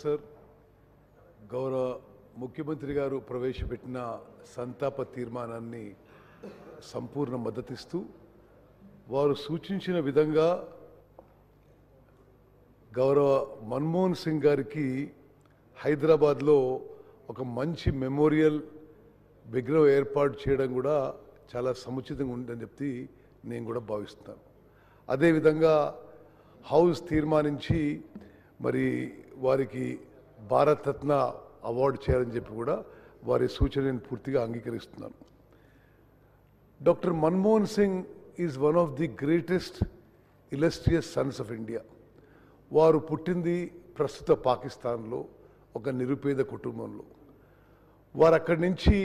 Sir, గౌరవ ముఖ్యమంత్రి గారు ప్రవేశపెట్టిన సంతాప తీర్మానాన్ని సంపూర్ణ మద్దతిస్తూ వారు సూచించిన విధంగా గౌరవ మన్మోహన్ సింగ్ గారికి హైదరాబాద్లో ఒక మంచి మెమోరియల్ విగ్రహం ఏర్పాటు చేయడం కూడా చాలా సముచితంగా ఉందని చెప్పి నేను కూడా భావిస్తున్నాను. అదేవిధంగా హౌస్ తీర్మానించి మరి వారికి భారతరత్న అవార్డు చేయాలని చెప్పి కూడా వారి సూచనను పూర్తిగా అంగీకరిస్తున్నాను. Doctor Manmohan Singh is one of the greatest illustrious sons of India. వారు పుట్టింది ప్రస్తుత పాకిస్తాన్లో ఒక నిరుపేద కుటుంబంలో. వారు అక్కడి నుంచి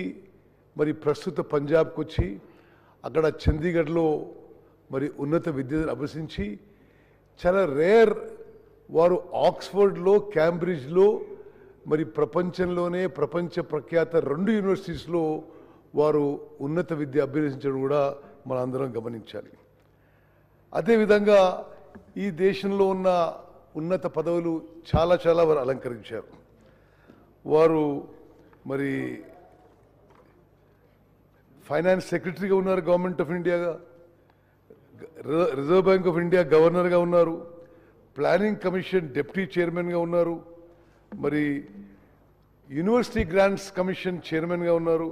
మరి ప్రస్తుత పంజాబ్కి వచ్చి అక్కడ చండీగఢ్లో మరి ఉన్నత విద్యను అభ్యసించి చాలా రేర్ వారు ఆక్స్ఫర్డ్లో క్యాంబ్రిడ్జ్లో మరి ప్రపంచంలోనే ప్రపంచ ప్రఖ్యాత 2 యూనివర్సిటీస్లో వారు ఉన్నత విద్య అభ్యసించడం కూడా మనందరం గమనించాలి. అదేవిధంగా ఈ దేశంలో ఉన్న ఉన్నత పదవులు చాలా వారు అలంకరించారు. వారు మరి ఫైనాన్స్ సెక్రటరీగా ఉన్నారు గవర్నమెంట్ ఆఫ్ ఇండియాగా, రిజర్వ్ బ్యాంక్ ఆఫ్ ఇండియా గవర్నర్గా ఉన్నారు, ప్లానింగ్ కమిషన్ డిప్యూటీ చైర్మన్గా ఉన్నారు, మరి యూనివర్సిటీ గ్రాంట్స్ కమిషన్ చైర్మన్గా ఉన్నారు,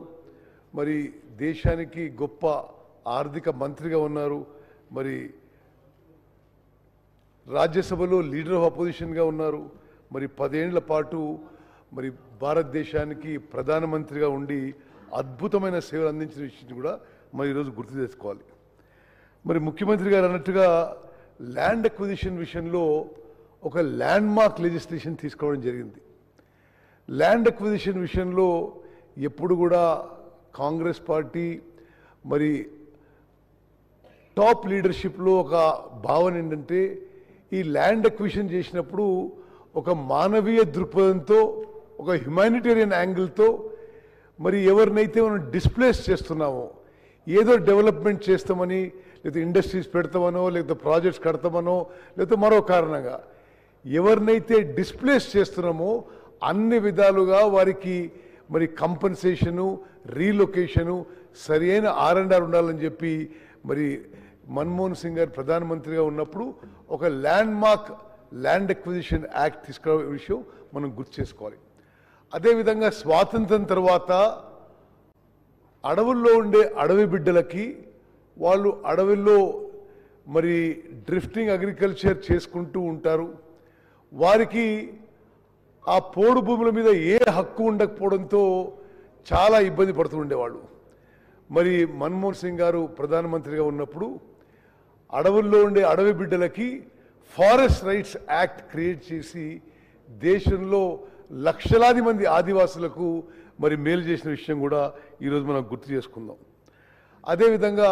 మరి దేశానికి గొప్ప ఆర్థిక మంత్రిగా ఉన్నారు, మరి రాజ్యసభలో లీడర్ ఆఫ్ అపోజిషన్గా ఉన్నారు, మరి 10 ఏళ్ల పాటు మరి భారతదేశానికి ప్రధానమంత్రిగా ఉండి అద్భుతమైన సేవలు అందించిన విషయం కూడా మరి ఈరోజు గుర్తు చేసుకోవాలి. మరి ముఖ్యమంత్రి గారు అన్నట్టుగా ల్యాండ్ అక్విజిషన్ విషయంలో ఒక ల్యాండ్ మార్క్ లెజిస్లేషన్ తీసుకోవడం జరిగింది. ల్యాండ్ అక్విజిషన్ విషయంలో ఎప్పుడు కూడా కాంగ్రెస్ పార్టీ మరి టాప్ లీడర్షిప్లో ఒక భావన ఏంటంటే ఈ ల్యాండ్ అక్విజిషన్ చేసినప్పుడు ఒక మానవీయ దృక్పథంతో ఒక హ్యుమానిటేరియన్ యాంగిల్తో మరి ఎవరినైతే మనం డిస్ప్లేస్ చేస్తున్నామో, ఏదో డెవలప్మెంట్ చేస్తామని లేదా ఇండస్ట్రీస్ పెడతామనో లేదా ప్రాజెక్ట్స్ కడతామనో లేదా మరో కారణంగా ఎవరినైతే డిస్ప్లేస్ చేస్తున్నామో అన్ని విధాలుగా వారికి మరి కంపెన్సేషను, రీలొకేషను, సరి అయిన R&R ఉండాలని చెప్పి మరి మన్మోహన్ సింగ్ గారు ప్రధానమంత్రిగా ఉన్నప్పుడు ఒక ల్యాండ్ అక్విజిషన్ యాక్ట్ తీసుకురావే విషయం మనం గుర్తు చేసుకోవాలి. అదేవిధంగా స్వాతంత్రం తర్వాత అడవుల్లో ఉండే అడవి బిడ్డలకి వాళ్ళు అడవుల్లో మరి డ్రిఫ్టింగ్ అగ్రికల్చర్ చేసుకుంటూ ఉంటారు. వారికి ఆ పోడు భూముల మీద ఏ హక్కు ఉండకపోవడంతో చాలా ఇబ్బంది పడుతూ ఉండేవాళ్ళు. మరి మన్మోహన్ సింగ్ గారు ప్రధానమంత్రిగా ఉన్నప్పుడు అడవుల్లో ఉండే అడవి బిడ్డలకి ఫారెస్ట్ రైట్స్ యాక్ట్ క్రియేట్ చేసి దేశంలో లక్షలాది మంది ఆదివాసులకు మరి మేలు చేసిన విషయం కూడా ఈరోజు మనం గుర్తు చేసుకుందాం. అదేవిధంగా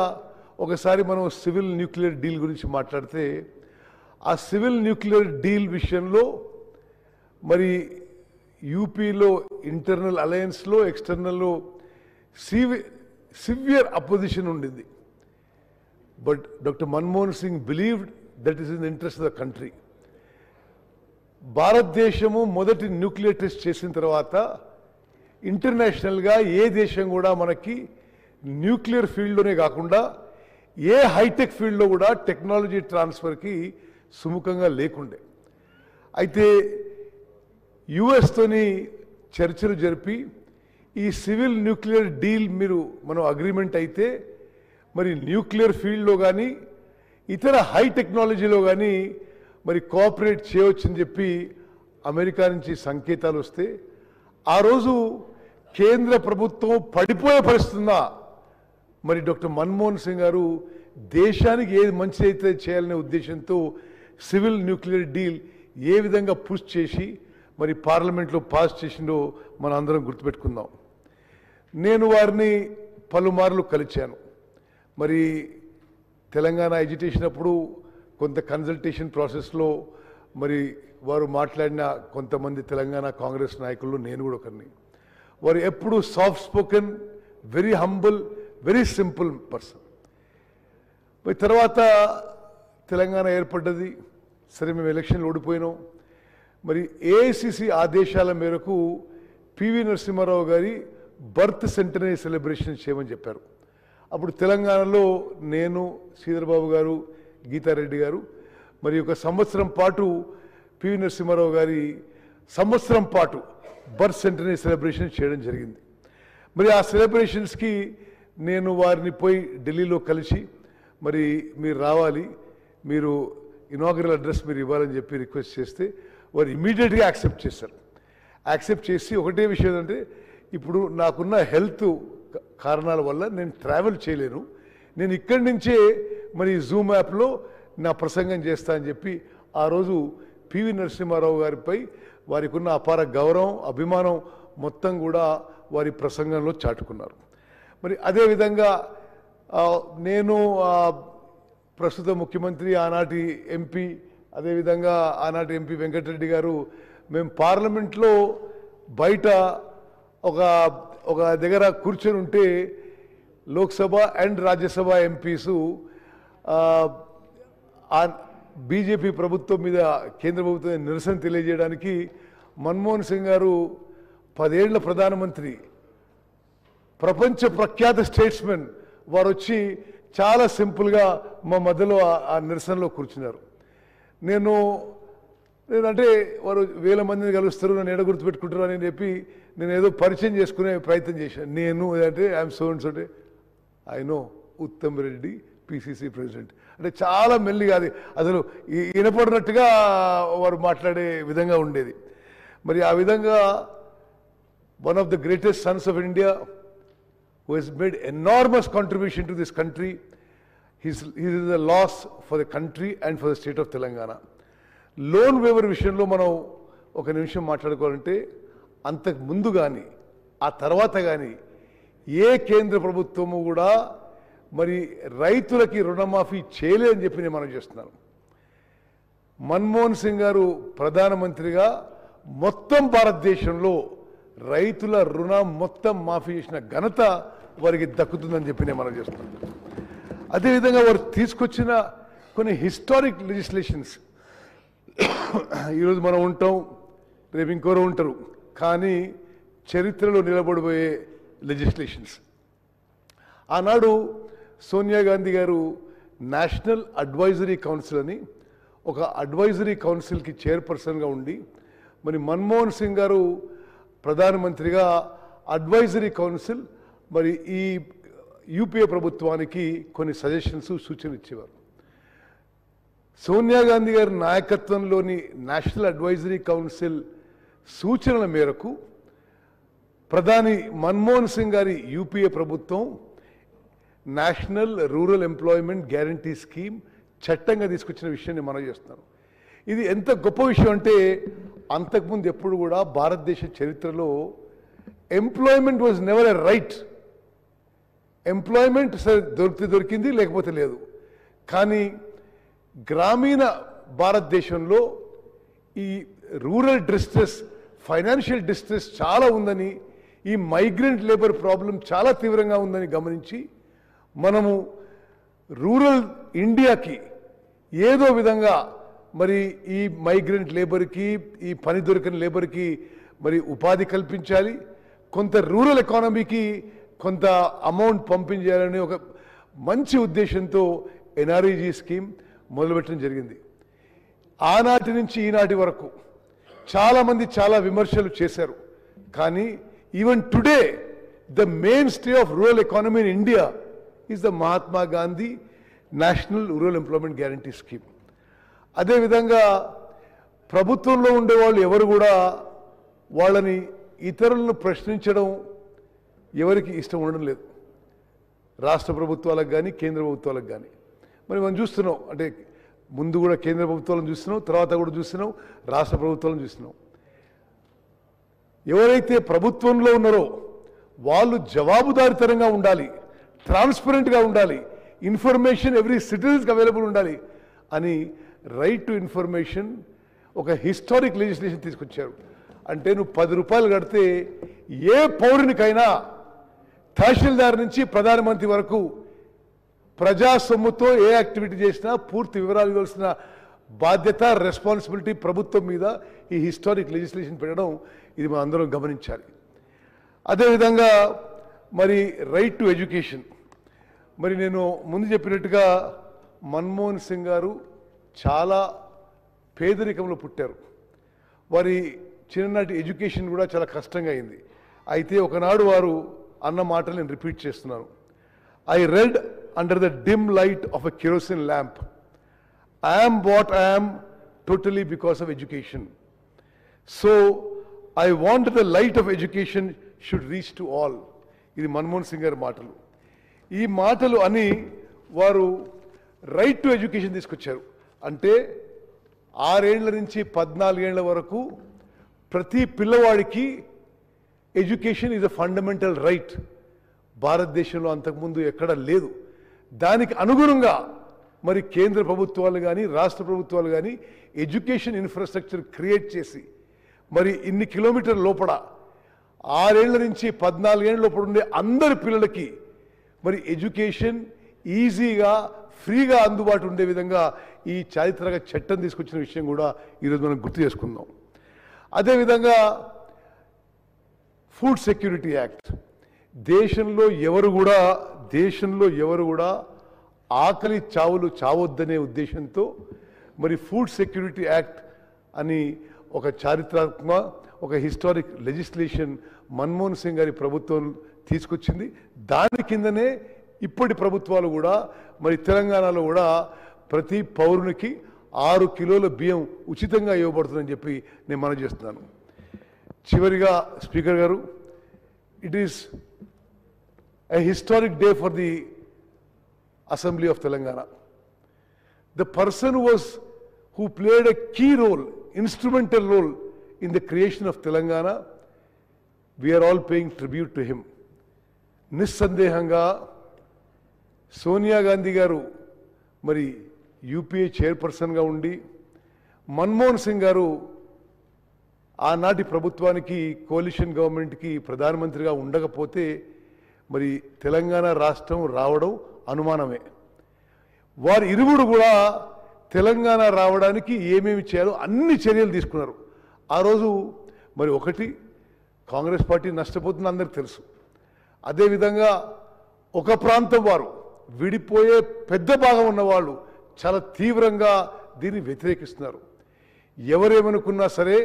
ఒకసారి మనం సివిల్ న్యూక్లియర్ డీల్ గురించి మాట్లాడితే ఆ సివిల్ న్యూక్లియర్ డీల్ విషయంలో మరి యూపీలో ఇంటర్నల్ అలయన్స్లో ఎక్స్టర్నల్లో సివియర్ అపోజిషన్ ఉండింది. But doctor Manmohan Singh believed that is in the interest of the country. భారతదేశము మొదటి న్యూక్లియర్ టెస్ట్ చేసిన తర్వాత ఇంటర్నేషనల్గా ఏ దేశం కూడా మనకి న్యూక్లియర్ ఫీల్డ్లోనే కాకుండా ఏ హైటెక్ ఫీల్డ్లో కూడా టెక్నాలజీ ట్రాన్స్ఫర్కి సుముఖంగా లేకుండే. అయితే యుఎస్తోని చర్చలు జరిపి ఈ సివిల్ న్యూక్లియర్ డీల్ మనం అగ్రిమెంట్ అయితే మరి న్యూక్లియర్ ఫీల్డ్లో కానీ ఇతర హై టెక్నాలజీలో కానీ మరి కోఆపరేట్ చేయవచ్చని చెప్పి అమెరికా నుంచి సంకేతాలు వస్తే ఆ రోజు కేంద్ర ప్రభుత్వం పడిపోయే పరిస్థితుందా మరి డాక్టర్ మన్మోహన్ సింగ్ గారు దేశానికి ఏది మంచిది అయితే చేయాలనే ఉద్దేశంతో సివిల్ న్యూక్లియర్ డీల్ ఏ విధంగా పుష్ చేసి మరి పార్లమెంట్లో పాస్ చేసిందో మనం అందరం గుర్తుపెట్టుకుందాం. నేను వారిని పలుమార్లు కలిశాను. మరి తెలంగాణ ఎడ్యుకేషన్ అప్పుడు కొంత కన్సల్టేషన్ ప్రాసెస్లో మరి వారు మాట్లాడిన కొంతమంది తెలంగాణ కాంగ్రెస్ నాయకుల్లో నేను కూడా ఒకరిని. వారు ఎప్పుడు soft spoken, very humble, very simple person. మరి తర్వాత తెలంగాణ ఏర్పడ్డది. సరే, మేము ఎలక్షన్లు ఓడిపోయినాం. మరి ఏఐసిసి ఆదేశాల మేరకు పివి నరసింహారావు గారి బర్త్ సెంటనరీ సెలబ్రేషన్ చేయమని చెప్పారు. అప్పుడు తెలంగాణలో నేను, శ్రీధర్బాబు గారు, గీతారెడ్డి గారు మరి ఒక సంవత్సరం పాటు పివి నరసింహారావు గారి సంవత్సరం పాటు బర్త్ సెంటనరీ సెలబ్రేషన్ చేయడం జరిగింది. మరి ఆ సెలబ్రేషన్స్కి నేను వారిని పోయి ఢిల్లీలో కలిసి మరి మీరు రావాలి, మీరు ఇనాగరల్ అడ్రస్ మీరు ఇవ్వాలని చెప్పి రిక్వెస్ట్ చేస్తే వారు ఇమీడియట్గా యాక్సెప్ట్ చేశారు. యాక్సెప్ట్ చేసి ఒకటే విషయం ఏంటంటే, ఇప్పుడు నాకున్న హెల్త్ కారణాల వల్ల నేను ట్రావెల్ చేయలేను, నేను ఇక్కడి నుంచే మరి జూమ్ యాప్లో నా ప్రసంగం చేస్తా అని చెప్పి ఆ రోజు పివి నరసింహారావు గారిపై వారికి ఉన్న అపార గౌరవం, అభిమానం మొత్తం కూడా వారి ప్రసంగంలో చాటుకున్నారు. మరి అదేవిధంగా నేను ప్రస్తుత ముఖ్యమంత్రి, ఆనాటి ఎంపీ, అదేవిధంగా ఆనాటి ఎంపీ వెంకటరెడ్డి గారు మేము పార్లమెంట్లో బయట ఒక దగ్గర కూర్చొని ఉంటే లోక్సభ అండ్ రాజ్యసభ ఎంపీసు బీజేపీ ప్రభుత్వం మీద, కేంద్ర ప్రభుత్వం నిరసన తెలియజేయడానికి మన్మోహన్ సింగ్ గారు 10 ఏళ్ల ప్రధానమంత్రి, ప్రపంచ ప్రఖ్యాత స్టేట్స్మెన్ వారు వచ్చి చాలా సింపుల్గా మా మధ్యలో ఆ నిరసనలో కూర్చున్నారు. నేనంటే వారు 1000 మందిని కలుస్తారు, నన్ను ఎడ గుర్తుపెట్టుకుంటారు అని చెప్పి నేను ఏదో పరిచయం చేసుకునే ప్రయత్నం చేశాను. నేను అంటే ఐఎమ్ సో అండ్ సో, అంటే I know Uttam Reddy PCC president, అంటే చాలా మెల్లిగా అది అసలు వినపడినట్టుగా వారు మాట్లాడే విధంగా ఉండేది. మరి ఆ విధంగా one of the greatest Sons of India who has made enormous contribution to this country, he is a loss for the country and for the state of Telangana. Loan waiver విషయంలో మనం ఒక నిమిషం మాట్లాడుకోవాలంటే, అంతకు ముందు కానీ ఆ తర్వాత కానీ ఏ కేంద్ర ప్రభుత్వము కూడా మరి రైతులకి రుణమాఫీ చేయలేదని చెప్పి నేను మనం చేస్తున్నాను. మన్మోహన్ సింగ్ గారు ప్రధానమంత్రిగా మొత్తం భారతదేశంలో రైతుల రుణం మొత్తం మాఫీ చేసిన ఘనత వారికి దక్కుతుందని చెప్పి నేను మనం చేస్తున్నాను. అదేవిధంగా వారు తీసుకొచ్చిన కొన్ని హిస్టారిక్ లెజిస్లేషన్స్, ఈరోజు మనం ఉంటాం, రేపు ఇంకోరు ఉంటారు, కానీ చరిత్రలో నిలబడిపోయే లెజిస్లేషన్స్. ఆనాడు సోనియా గాంధీ గారు నేషనల్ అడ్వైజరీ కౌన్సిల్ అని ఒక అడ్వైజరీ కౌన్సిల్కి చైర్పర్సన్గా ఉండి, మరి మన్మోహన్ సింగ్ గారు ప్రధానమంత్రిగా అడ్వైజరీ కౌన్సిల్ మరి ఈ యూపీఏ ప్రభుత్వానికి కొన్ని సజెషన్స్, సూచనలు ఇచ్చేవారు. సోనియా గాంధీ గారి నాయకత్వంలోని నేషనల్ అడ్వైజరీ కౌన్సిల్ సూచనల మేరకు ప్రధాని మన్మోహన్ సింగ్ గారి యూపీఏ ప్రభుత్వం national rural employment guarantee scheme చట్టంగా తీసుకొచ్చిన విషయాన్ని మనం చేస్తున్నాం. ఇది ఎంత గొప్ప విషయం అంటే, అంతకుముందు ఎప్పుడు కూడా భారతదేశ చరిత్రలో employment was never a right. Employment సరే దొరికింది, లేకపోతే లేదు. కానీ గ్రామీణ భారతదేశంలో ఈ రూరల్ డిస్ట్రెస్, ఫైనాన్షియల్ డిస్ట్రెస్ చాలా ఉందని, ఈ మైగ్రెంట్ లేబర్ ప్రాబ్లం చాలా తీవ్రంగా ఉందని గమనించి మనము రూరల్ ఇండియాకి ఏదో విధంగా మరి ఈ మైగ్రెంట్ లేబర్కి, ఈ పని దొరికిన లేబర్కి మరి ఉపాధి కల్పించాలి, కొంత రూరల్ ఎకానమీకి కొంత అమౌంట్ పంపించాలని ఒక మంచి ఉద్దేశంతో ఎన్ఆర్ఈజీ స్కీమ్ మొదలుపెట్టడం జరిగింది. ఆనాటి నుంచి ఈనాటి వరకు చాలామంది చాలా విమర్శలు చేశారు. కానీ even today the main stay of rural economy in India is the Mahatma Gandhi national rural employment guarantee scheme. అదేవిధంగా ప్రభుత్వంలో ఉండేవాళ్ళు ఎవరు కూడా వాళ్ళని ఇతరులను ప్రశ్నించడం ఎవరికి ఇష్టం ఉండడం లేదు, రాష్ట్ర ప్రభుత్వాలకు కానీ కేంద్ర ప్రభుత్వాలకు కానీ. మరి మనం చూస్తున్నాం, అంటే ముందు కూడా కేంద్ర ప్రభుత్వాలను చూస్తున్నాం, తర్వాత కూడా చూస్తున్నాం, రాష్ట్ర ప్రభుత్వాలను చూస్తున్నాం. ఎవరైతే ప్రభుత్వంలో ఉన్నారో వాళ్ళు జవాబుదారీతనంగా ఉండాలి, ట్రాన్స్పరెంట్గా ఉండాలి, ఇన్ఫర్మేషన్ ఎవ్రీ సిటిజన్స్కి అవైలబుల్ ఉండాలి అని రైట్ టు ఇన్ఫర్మేషన్ ఒక హిస్టారిక్ లెజిస్లేషన్ తీసుకొచ్చారు. అంటే నువ్వు 10 రూపాయలు కడితే ఏ పౌరునికైనా తహసీల్దార్ నుంచి ప్రధానమంత్రి వరకు ప్రజా సొమ్ముతో ఏ యాక్టివిటీ చేసినా పూర్తి వివరాలు ఇవ్వాల్సిన బాధ్యత రెస్పాన్సిబిలిటీ ప్రభుత్వం మీద ఈ హిస్టారిక్ లెజిస్లేషన్ పెట్టడం ఇది మనం అందరం గమనించాలి. అదేవిధంగా మరి రైట్ టు ఎడ్యుకేషన్, మరి నేను ముందు చెప్పినట్టుగా మన్మోహన్ సింగ్ గారు చాలా పేదరికంలో పుట్టారు. వారి చిన్ననాటి ఎడ్యుకేషన్ కూడా చాలా కష్టంగా అయింది. అయితే ఒకనాడు వారు అన్న మాటలు నేను రిపీట్ చేస్తున్నాను. I read under the dim light of a kerosene lamp. I am what I am totally because of education. So I want the light of education should reach to all. ఇది మన్మోహన్ సింగ్ గారి మాటలు. ఈ మాటలు అని వారు right to education తీసుకొచ్చారు. అంటే 6 ఏళ్ల నుంచి 14 ఏళ్ల వరకు ప్రతి పిల్లవాడికి education is a fundamental right. భారతదేశంలో అంతకుముందు ఎక్కడ లేదు. దానికి అనుగుణంగా మరి కేంద్ర ప్రభుత్వాలు కానీ రాష్ట్ర ప్రభుత్వాలు కానీ ఎడ్యుకేషన్ ఇన్ఫ్రాస్ట్రక్చర్ క్రియేట్ చేసి మరి ఇన్ని కిలోమీటర్ల లోపల 6 ఏళ్ల నుంచి 14 ఏళ్ల లోపల ఉండే అందరి పిల్లలకి మరి ఎడ్యుకేషన్ ఈజీగా ఫ్రీగా అందుబాటు ఉండే విధంగా ఈ చారిత్రక చట్టం తీసుకొచ్చిన విషయం కూడా ఈరోజు మనం గుర్తు చేసుకుందాం. అదేవిధంగా ఫుడ్ సెక్యూరిటీ యాక్ట్, దేశంలో ఎవరు కూడా ఆకలి చావులు చావొద్దనే ఉద్దేశంతో మరి ఫుడ్ సెక్యూరిటీ యాక్ట్ అని ఒక చారిత్రాత్మక ఒక హిస్టారిక్ లెజిస్లేషన్ మన్మోహన్ సింగ్ గారి ప్రభుత్వం తీసుకొచ్చింది. దాని కిందనే ఇప్పటి ప్రభుత్వాలు కూడా మరి తెలంగాణలో కూడా ప్రతి పౌరునికి 6 కిలోల బియ్యం ఉచితంగా ఇవ్వబడుతుందని చెప్పి నేను మనవి చేస్తున్నాను. చివరిగా స్పీకర్ గారు, it is a historic day for the Assembly of Telangana. The person who played a key role, instrumental role in the creation of Telangana, we are all paying tribute to him. నిస్సందేహంగా సోనియా గాంధీ గారు మరి UPA చైర్పర్సన్గా ఉండి, మన్మోహన్ సింగ్ గారు ఆనాటి ప్రభుత్వానికి కోalition గవర్నమెంట్కి ప్రధానమంత్రిగా ఉండకపోతే మరి తెలంగాణ రాష్ట్రం రావడం అనుమానమే. వారు ఇరువురు కూడా తెలంగాణ రావడానికి ఏమేమి చేయాలో అన్ని చర్యలు తీసుకున్నారు. ఆ రోజు మరి ఒకటి కాంగ్రెస్ పార్టీ నష్టపోతుంది అందరికీ తెలుసు. అదేవిధంగా ఒక ప్రాంతం వారు విడిపోయే పెద్ద భాగం ఉన్నవాళ్ళు చాలా తీవ్రంగా దీన్ని వ్యతిరేకిస్తున్నారు. ఎవరేమనుకున్నా సరే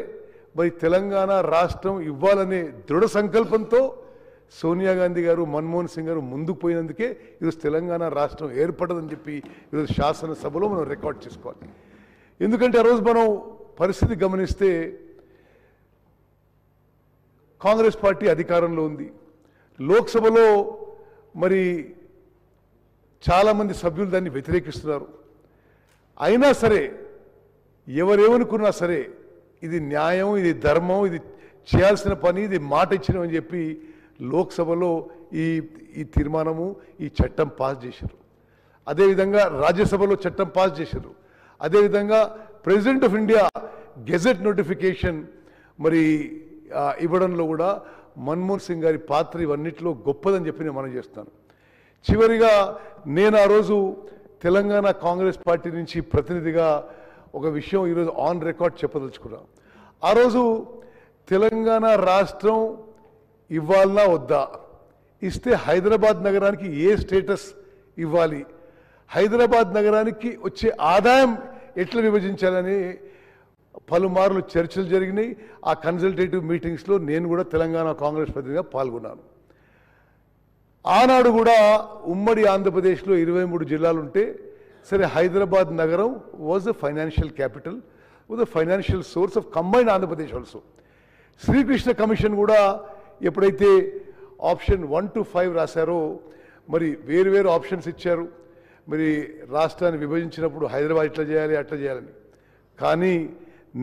మరి తెలంగాణ రాష్ట్రం ఇవ్వాలనే దృఢ సంకల్పంతో సోనియా గాంధీ గారు మన్మోహన్ సింగ్ గారు ముందుకు పోయినందుకే ఈరోజు తెలంగాణ రాష్ట్రం ఏర్పడదని చెప్పి ఈరోజు శాసనసభలో మనం రికార్డ్ చేసుకోవాలి. ఎందుకంటే ఆ రోజు మనం పరిస్థితి గమనిస్తే కాంగ్రెస్ పార్టీ అధికారంలో ఉంది. లోక్సభలో మరి చాలామంది సభ్యులు దాన్ని వ్యతిరేకిస్తున్నారు. అయినా సరే ఎవరేమనుకున్నా సరే ఇది న్యాయం, ఇది ధర్మం, ఇది చేయాల్సిన పని, ఇది మాట ఇచ్చినామని చెప్పి లోక్సభలో ఈ తీర్మానము ఈ చట్టం పాస్ చేశారు. అదేవిధంగా రాజ్యసభలో చట్టం పాస్ చేశారు. అదేవిధంగా president of India gazette notification మరి ఇవ్వడంలో కూడా మన్మోహన్ సింగ్ గారి పాత్ర ఇవన్నిటిలో గొప్పదని చెప్పి నేను మనం చేస్తాను. చివరిగా నేను ఆ రోజు తెలంగాణ కాంగ్రెస్ పార్టీ నుంచి ప్రతినిధిగా ఒక విషయం ఈరోజు ఆన్ రికార్డ్ చెప్పదలుచుకున్నాను. ఆ రోజు తెలంగాణ రాష్ట్రం ఇవ్వాలనా వద్దా, ఇస్తే హైదరాబాద్ నగరానికి ఏ స్టేటస్ ఇవ్వాలి, హైదరాబాద్ నగరానికి వచ్చే ఆదాయం ఎట్లా విభజించాలని పలుమార్లు చర్చలు జరిగినాయి. ఆ కన్సల్టేటివ్ మీటింగ్స్లో నేను కూడా తెలంగాణ కాంగ్రెస్ ప్రతినిధిగా పాల్గొన్నాను. ఆనాడు కూడా ఉమ్మడి ఆంధ్రప్రదేశ్లో 23 జిల్లాలు ఉంటే సరే హైదరాబాద్ నగరం was the financial capital, was the financial source of combined Andhra Pradesh also. Srikrishna commission కూడా ఎప్పుడైతే ఆప్షన్ 1 to 5 రాశారో మరి వేరు ఆప్షన్స్ ఇచ్చారు. మరి రాష్ట్రాన్ని విభజించినప్పుడు హైదరాబాద్ ఇట్లా చేయాలి అట్లా చేయాలని. కానీ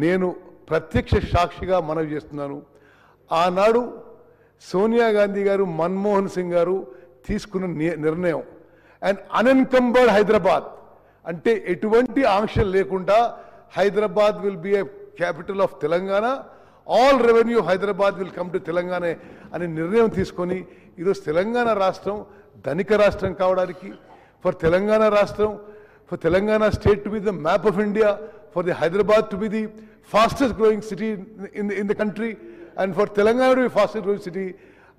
నేను ప్రత్యక్ష సాక్షిగా మనవి చేస్తున్నాను, ఆనాడు సోనియా గాంధీ గారు మన్మోహన్ సింగ్ గారు తీసుకున్న నిర్ణయం అండ్ అన్ఎన్కంబర్డ్ హైదరాబాద్ అంటే ఎటువంటి ఆంక్షలు లేకుండా Hyderabad will be A capital of Telangana, all revenue Hyderabad will come to Telangana అనే నిర్ణయం తీసుకొని ఈరోజు తెలంగాణ రాష్ట్రం ధనిక రాష్ట్రం కావడానికి, ఫర్ తెలంగాణ రాష్ట్రం, for Telangana state to be the map of India, for the Hyderabad to be the fastest growing city in the country, and for Telangana to be fastest growing city.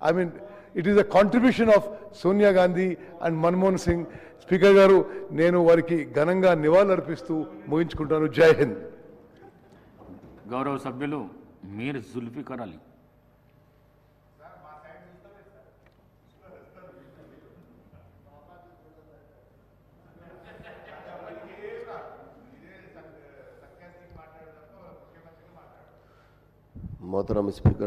I mean, it is a contribution of Sonia Gandhi and Manmohan Singh. Speaker garu, nenu variki ఘనంగా నివాళులర్పిస్తూ ముగించుకుంటాను. జై హింద్. గౌరవ సభ్యులు మీర్ జుల్ఫికర్ అలీ. मोहतरम speaker